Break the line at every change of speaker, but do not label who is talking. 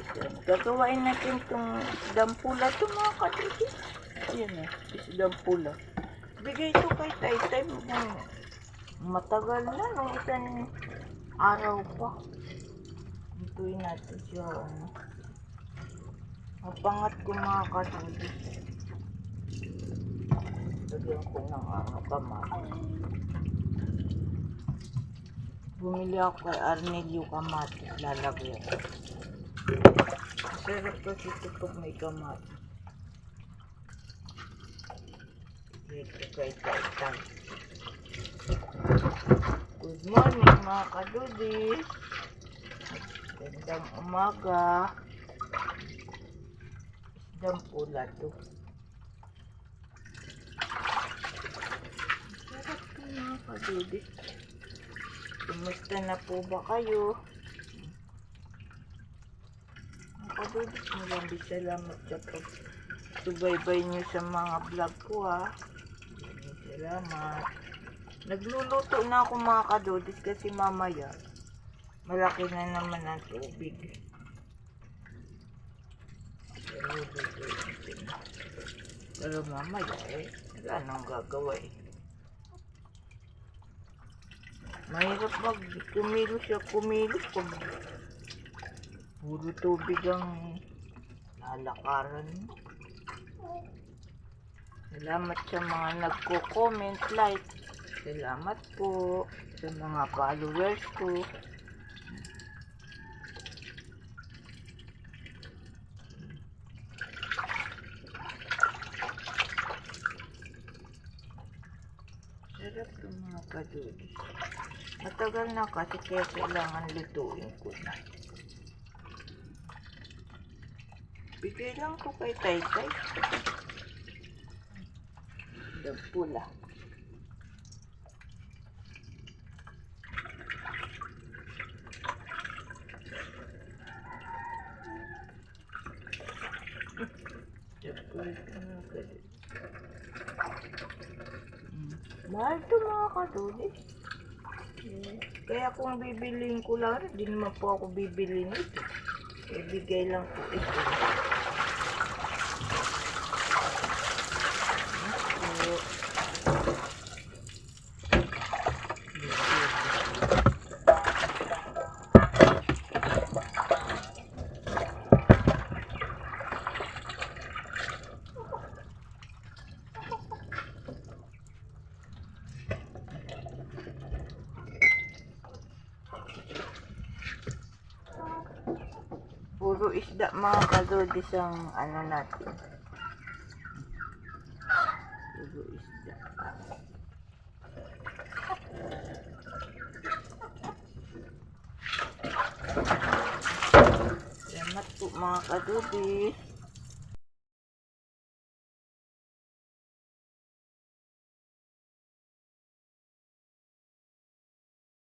kadudis. Gagawain natin itong isdang pula ito mga kadudis. Ayan na, isdang pula. Bigay ito kay Taytay matagal na, nung isang araw pa. Hintuin natin siya. Mapangat ko mga kadudis. Lagyan ko ng kamatis. Bumili ako kay Arnelio kamatis. Lalagyan. Sarap kasi ito pag may kamatis. Dito kay Taytay. Good morning mga kadudis. Gandang umaga. Isdang pula to. Sarap to mga kadudis. Kumusta na po ba kayo? Mga kadudis, maraming salamat sa pag-subaybay nyo sa mga vlog ko ha. Maraming salamat. Nagluluto na ako mga kadudis kasi mamaya malaki na naman ang tubig. Pero mamaya wala nang gagawa Mahirap kumilos pag puro tubig ang lalakaran. Salamat sa mga nagko-comment, like. Salamat po sa mga followers ko. Sarap itong mga kadudis. Matagal na kasi kaya kailangan lutuin ko na. Bigay lang ko kay Taytay. Isdang pula. Mahal ito mga kadudis. Kaya kung bibiliin ko lang, hindi naman po ako bibili nito. Ibigay lang po ito. Puro isda mga kadudis ang ano natin. Puro isda. Salamat po mga kadudis.